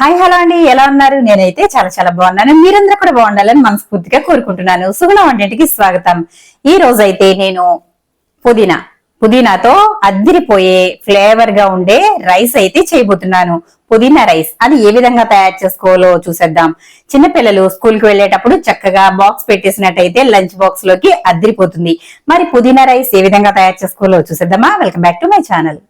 Hi hello అండి, ఎలా ఉన్నారు? నేనైతే చాలా చాలా బాగున్నాను. మీరందరూ కూడా బాగుండాలని మనస్ఫూర్తిగా కోరుకుంటున్నాను. సుగుణ వంటింటికి స్వాగతం. ఈ రోజు అయితే నేను పుదీనాతో అద్దిరిపోయే ఫ్లేవర్ గా ఉండే రైస్ అయితే చేయబోతున్నాను. పుదీనా రైస్ అది ఏ విధంగా తయారు చేసుకోవాలో చూసేద్దాం. చిన్నపిల్లలు స్కూల్ కి వెళ్ళేటప్పుడు చక్కగా బాక్స్ పెట్టేసినట్టయితే లంచ్ బాక్స్ లోకి అద్దిరిపోతుంది. మరి పుదీనా రైస్ ఏ విధంగా తయారు చేసుకోవాలో చూసేద్దామా? Welcome back to my channel.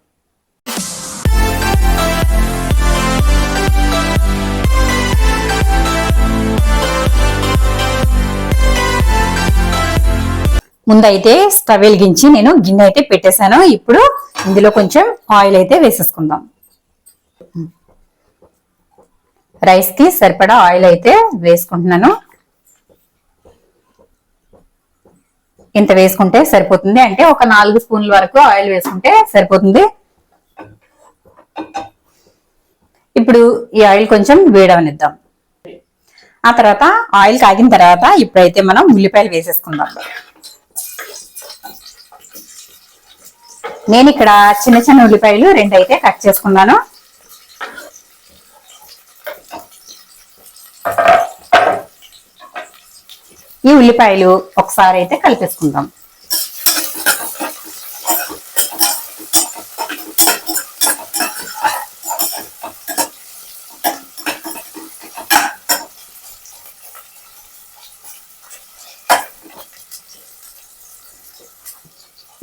ముందైతే స్టవ్ వెలిగించి నేను గిన్నె అయితే పెట్టేశాను. ఇప్పుడు ఇందులో కొంచెం ఆయిల్ అయితే వేసేసుకుందాం. రైస్ కి సరిపడా ఆయిల్ అయితే వేసుకుంటున్నాను. ఇంత వేసుకుంటే సరిపోతుంది, అంటే ఒక 4 స్పూన్ల వరకు ఆయిల్ వేసుకుంటే సరిపోతుంది. ఇప్పుడు ఈ ఆయిల్ కొంచెం వేడవనిద్దాం. ఆ తర్వాత ఆయిల్ కాగిన తర్వాత ఇప్పుడైతే మనం ఉల్లిపాయలు వేసేసుకుందాం. నేను ఇక్కడ చిన్న చిన్న ఉల్లిపాయలు 2 అయితే కట్ చేసుకున్నాను. ఈ ఉల్లిపాయలు ఒకసారి అయితే కలిపేసుకుందాం.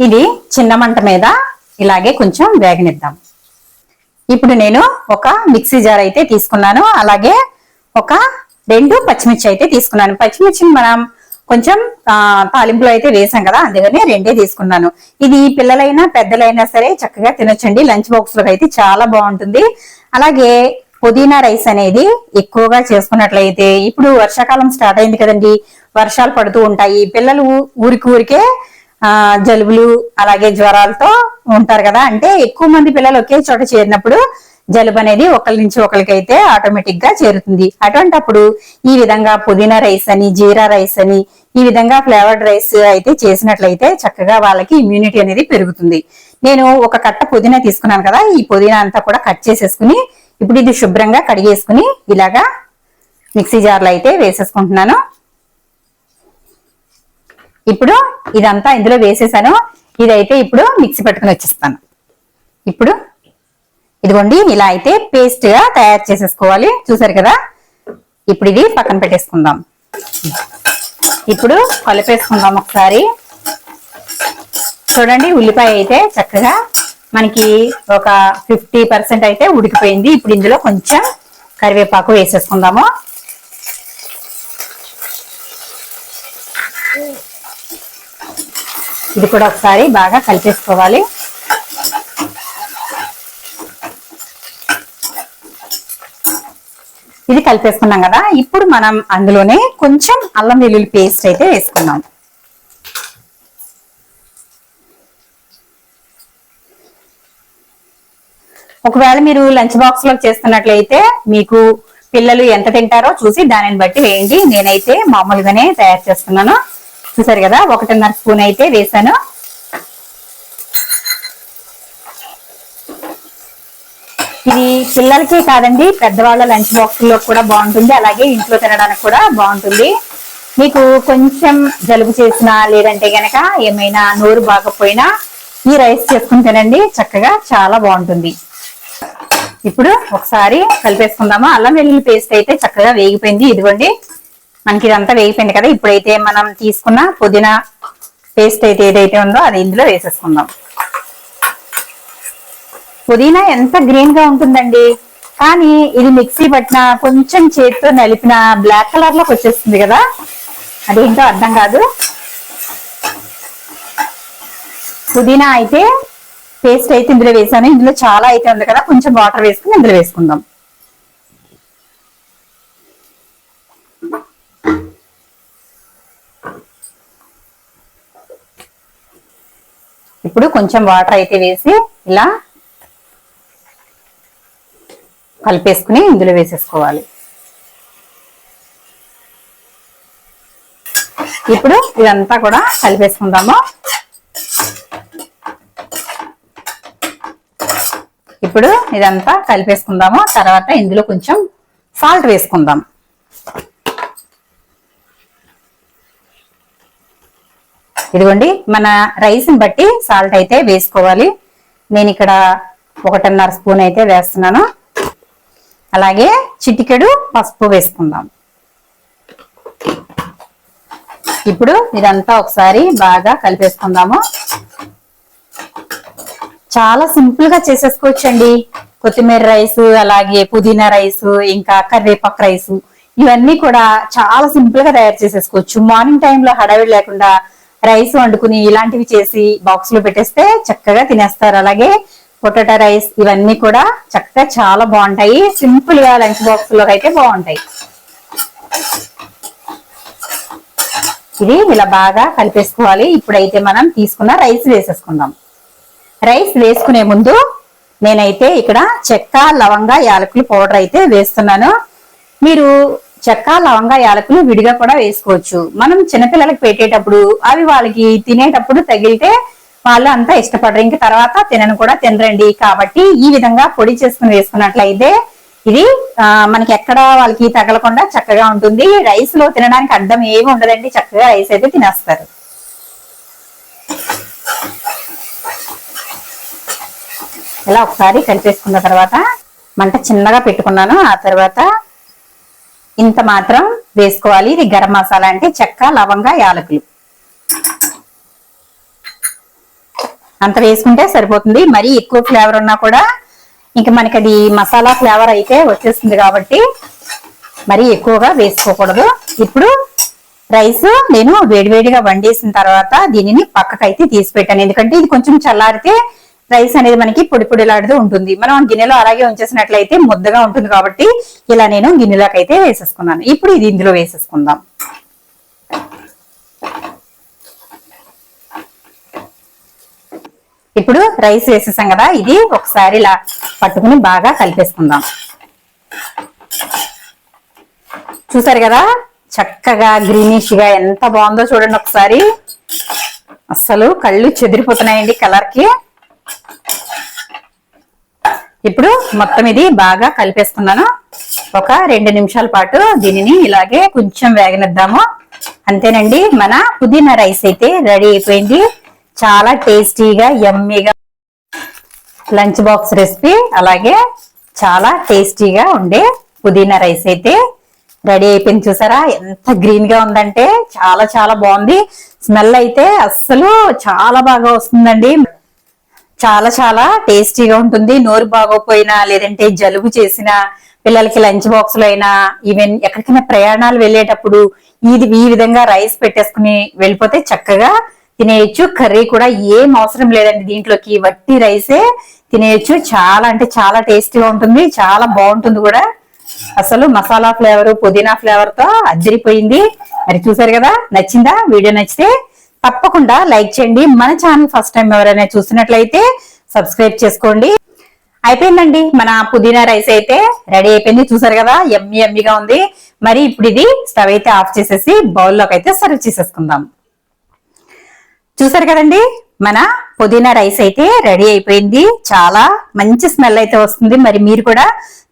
ఇది చిన్న మంట మీద ఇలాగే కొంచెం వేగనిద్దాం. ఇప్పుడు నేను ఒక మిక్సీ జార్ అయితే తీసుకున్నాను. అలాగే ఒక 2 పచ్చిమిర్చి అయితే తీసుకున్నాను. పచ్చిమిర్చిని మనం కొంచెం తాలింపులో అయితే వేసాం కదా, అందుకని 2 తీసుకున్నాను. ఇది పిల్లలైనా పెద్దలైనా సరే చక్కగా తినొచ్చండి. లంచ్ బాక్స్ లో అయితే చాలా బాగుంటుంది. అలాగే పుదీనా రైస్ అనేది ఎక్కువగా చేసుకున్నట్లయితే, ఇప్పుడు వర్షాకాలం స్టార్ట్ అయింది కదండి, వర్షాలు పడుతూ ఉంటాయి. పిల్లలు ఊరికే జలుబులు అలాగే జ్వరాలతో ఉంటారు కదా, అంటే ఎక్కువ మంది పిల్లలు ఒకే చోట చేరినప్పుడు జలుబు అనేది ఒకరి నుంచి ఒకరికైతే ఆటోమేటిక్ గా చేరుతుంది. అటువంటప్పుడు ఈ విధంగా పుదీనా రైస్ అని, జీరా రైస్ అని, ఈ విధంగా ఫ్లేవర్డ్ రైస్ అయితే చేసినట్లయితే చక్కగా వాళ్ళకి ఇమ్యూనిటీ అనేది పెరుగుతుంది. నేను ఒక కట్ట పుదీనా తీసుకున్నాను కదా, ఈ పుదీనా అంతా కూడా కట్ చేసేసుకుని ఇప్పుడు ఇది శుభ్రంగా కడిగేసుకుని ఇలాగా మిక్సీ జార్లో అయితే వేసేసుకుంటున్నాను. ఇప్పుడు ఇదంతా ఇందులో వేసేసాను. ఇదైతే ఇప్పుడు మిక్సీ పట్టుకుని వచ్చేస్తాను. ఇప్పుడు ఇదిగోండి, ఇలా అయితే పేస్ట్ గా తయారు చేసేసుకోవాలి. చూసారు కదా, ఇప్పుడు ఇది పక్కన పెట్టేసుకుందాం. ఇప్పుడు కలిపేసుకుందాం ఒకసారి. చూడండి, ఉల్లిపాయ అయితే చక్కగా మనకి ఒక 50% అయితే ఉడికిపోయింది. ఇప్పుడు ఇందులో కొంచెం కరివేపాకు వేసేసుకుందాము. ఇది కూడా ఒకసారి బాగా కలిపేసుకోవాలి. ఇది కలిపేసుకున్నాం కదా, ఇప్పుడు మనం అందులోనే కొంచెం అల్లం వెల్లుల్లి పేస్ట్ అయితే వేసుకున్నాం. ఒకవేళ మీరు లంచ్ బాక్స్ లో చేస్తున్నట్లయితే మీకు పిల్లలు ఎంత తింటారో చూసి దానిని బట్టి వేయండి. నేనైతే మామూలుగానే తయారు చేస్తున్నాను. చూసారు కదా, 1.5 స్పూన్ అయితే వేసాను. ఇది పిల్లలకే కాదండి, పెద్దవాళ్ళ లంచ్ బాక్స్ లో కూడా బాగుంటుంది. అలాగే ఇంట్లో తినడానికి కూడా బాగుంటుంది. మీకు కొంచెం జలుబు చేసినా లేదంటే గనక ఏమైనా నోరు బాగపోయినా ఈ రైస్ చేసుకుని తినండి, చక్కగా చాలా బాగుంటుంది. ఇప్పుడు ఒకసారి కలిపేసుకుందామా. అల్లం వెల్లుల్లి పేస్ట్ అయితే చక్కగా వేగిపోయింది. ఇదిగోండి, మనకి ఇదంతా వేగిపోయింది కదా. ఇప్పుడైతే మనం తీసుకున్న పుదీనా పేస్ట్ అయితే ఏదైతే ఉందో అది ఇందులో వేసేసుకుందాం. పుదీనా ఎంత గ్రీన్ గా ఉంటుందండి, కానీ ఇది మిక్సీ పట్టిన కొంచెం చేతితో నలిపిన బ్లాక్ కలర్ లోకి వచ్చేస్తుంది కదా, అదేంటో అర్థం కాదు. పుదీనా అయితే పేస్ట్ అయితే ఇందులో వేసాను. ఇందులో చాలా అయితే ఉంది కదా, కొంచెం వాటర్ వేసుకుని ఇందులో వేసుకుందాం. ఇప్పుడు కొంచెం వాటర్ అయితే వేసి ఇలా కలిపేసుకుని ఇందులో వేసేసుకోవాలి. ఇప్పుడు ఇదంతా కూడా కలిపేసుకుందాము. ఇప్పుడు ఇదంతా కలిపేసుకుందాము. తర్వాత ఇందులో కొంచెం సాల్ట్ వేసుకుందాం. ఇదిగోండి, మన రైస్ని బట్టి సాల్ట్ అయితే వేసుకోవాలి. నేను ఇక్కడ 1.5 స్పూన్ అయితే వేస్తున్నాను. అలాగే చిటికెడు పసుపు వేసుకుందాం. ఇప్పుడు ఇదంతా ఒకసారి బాగా కలిపేసుకుందాము. చాలా సింపుల్ గా చేసేసుకోవచ్చండి. కొత్తిమీర రైస్, అలాగే పుదీనా రైస్, ఇంకా కరివేపాకు రైస్, ఇవన్నీ కూడా చాలా సింపుల్ గా తయారు చేసేసుకోవచ్చు. మార్నింగ్ టైంలో హడావిడి లేకుండా రైస్ వండుకుని ఇలాంటివి చేసి బాక్స్ లో పెట్టేస్తే చక్కగా తినేస్తారు. అలాగే పొటాటో రైస్, ఇవన్నీ కూడా చక్కగా చాలా బాగుంటాయి. సింపుల్ గా లంచ్ బాక్స్ లో అయితే బాగుంటాయి. ఇది ఇలా బాగా కలిపేసుకోవాలి. ఇప్పుడైతే మనం తీసుకున్న రైస్ వేసేసుకుందాం. రైస్ వేసుకునే ముందు నేనైతే ఇక్కడ చెక్క, లవంగ, యాలకులు పౌడర్ అయితే వేస్తున్నాను. మీరు చెక్క, లవంగ, యాలకులు విడిగా కూడా వేసుకోవచ్చు. మనం చిన్నపిల్లలకి పెట్టేటప్పుడు అవి వాళ్ళకి తినేటప్పుడు తగిలితే వాళ్ళు అంతా ఇష్టపడరు, ఇంక తర్వాత తినరండి. కాబట్టి ఈ విధంగా పొడి చేసుకుని వేసుకున్నట్లయితే ఇది మనకి ఎక్కడ వాళ్ళకి తగలకుండా చక్కగా ఉంటుంది. రైస్ లో తినడానికి అడ్డం ఏమి ఉండదండి, చక్కగా రైస్ అయితే తినేస్తారు. ఇలా ఒకసారి కలిపేసుకున్న తర్వాత మంట చిన్నగా పెట్టుకున్నాను. ఆ తర్వాత ఇంత మాత్రం వేసుకోవాలి. ఇది గరం మసాలా, అంటే చెక్క, లవంగ, యాలకులు అంత వేసుకుంటే సరిపోతుంది. మరీ ఎక్కువ ఫ్లేవర్ ఉన్నా కూడా ఇంకా మనకి అది మసాలా ఫ్లేవర్ అయితే వచ్చేస్తుంది కాబట్టి మరీ ఎక్కువగా వేసుకోకూడదు. ఇప్పుడు రైస్ నేను వేడివేడిగా వండేసిన తర్వాత దీనిని పక్కకైతే తీసి పెట్టాను. ఎందుకంటే ఇది కొంచెం చల్లారితే రైస్ అనేది మనకి పొడి పొడిలాడుతూ ఉంటుంది. మనం గిన్నెలో అలాగే ఉంచేసినట్లయితే ముద్దగా ఉంటుంది. కాబట్టి ఇలా నేను గిన్నెలోకి అయితే వేసేసుకున్నాను. ఇప్పుడు ఇది ఇందులో వేసేసుకుందాం. ఇప్పుడు రైస్ వేసేసాం కదా, ఇది ఒకసారి ఇలా పట్టుకుని బాగా కలిపేసుకుందాం. చూసారు కదా చక్కగా గ్రీనిష్ గా ఎంత బాగుందో చూడండి ఒకసారి. అస్సలు కళ్ళు చెదిరిపోతున్నాయండి కలర్ కి. ఇప్పుడు మొత్తం ఇది బాగా కలిపేసుకున్నాను. ఒక 2 నిమిషాల పాటు దీనిని ఇలాగే కొంచెం వేగనిద్దాము. అంతేనండి, మన పుదీనా రైస్ అయితే రెడీ అయిపోయింది. చాలా టేస్టీగా, యమ్మీగా లంచ్ బాక్స్ రెసిపీ, అలాగే చాలా టేస్టీగా ఉండే పుదీనా రైస్ అయితే రెడీ అయిపోయింది. చూసారా ఎంత గ్రీన్ గా ఉందంటే చాలా చాలా బాగుంది. స్మెల్ అయితే అస్సలు చాలా బాగా వస్తుందండి. చాలా చాలా టేస్టీగా ఉంటుంది. నోరు బాగోపోయినా, లేదంటే జలుబు చేసిన పిల్లలకి లంచ్ బాక్స్ లో అయినా, ఈవెన్ ఎక్కడికైనా ప్రయాణాలు వెళ్ళేటప్పుడు ఈ విధంగా రైస్ పెట్టేసుకుని వెళ్ళిపోతే చక్కగా తినేయచ్చు. కర్రీ కూడా ఏం అవసరం లేదండి, దీంట్లోకి వట్టి రైసే తినేయచ్చు. చాలా అంటే చాలా టేస్టీగా ఉంటుంది, చాలా బాగుంటుంది కూడా. అసలు మసాలా ఫ్లేవర్, పుదీనా ఫ్లేవర్ తో అదిరిపోయింది. మరి చూసారు కదా, నచ్చిందా? వీడియో నచ్చితే తప్పకుండా లైక్ చేయండి. మన ఛానల్ ఫస్ట్ టైం ఎవరైనా చూసినట్లయితే సబ్స్క్రైబ్ చేసుకోండి. అయిపోయిందండి, మన పుదీనా రైస్ అయితే రెడీ అయిపోయింది. చూసారు కదా యమ్మీ యమ్మీగా ఉంది. మరి ఇప్పుడు ఇది స్టవ్ అయితే ఆఫ్ చేసేసి బౌల్లోకి అయితే సర్వ్ చేసేసుకుందాం. చూసారు కదండి, మన పుదీనా రైస్ అయితే రెడీ అయిపోయింది. చాలా మంచి స్మెల్ అయితే వస్తుంది. మరి మీరు కూడా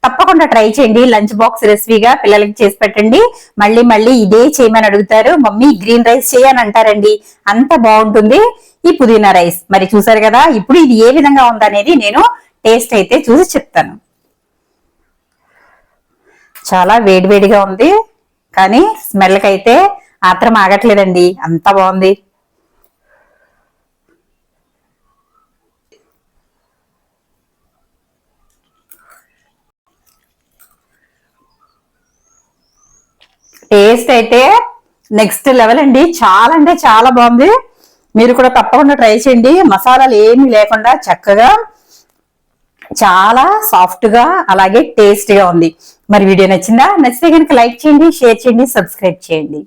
తప్పకుండా ట్రై చేయండి. లంచ్ బాక్స్ రెసిపీగా పిల్లలకి చేసి పెట్టండి. మళ్ళీ మళ్ళీ ఇదే చేయమని అడుగుతారు. మమ్మీ గ్రీన్ రైస్ చేయని అంటారండి, అంత బాగుంటుంది ఈ పుదీనా రైస్. మరి చూసారు కదా, ఇప్పుడు ఇది ఏ విధంగా ఉందనేది నేను టేస్ట్ అయితే చూసి చెప్తాను. చాలా వేడివేడిగా ఉంది, కానీ స్మెల్కి అయితే ఆత్రం ఆగట్లేదండి, అంత బాగుంది. టేస్ట్ అయితే నెక్స్ట్ లెవెల్ అండి, చాలా అంటే చాలా బాగుంది. మీరు కూడా తప్పకుండా ట్రై చేయండి. మసాలాలు ఏమీ లేకుండా చక్కగా చాలా సాఫ్ట్ గా, అలాగే టేస్టీగా ఉంది. మరి వీడియో నచ్చిందా? నచ్చితే కనుక లైక్ చేయండి, షేర్ చేయండి, సబ్స్క్రైబ్ చేయండి.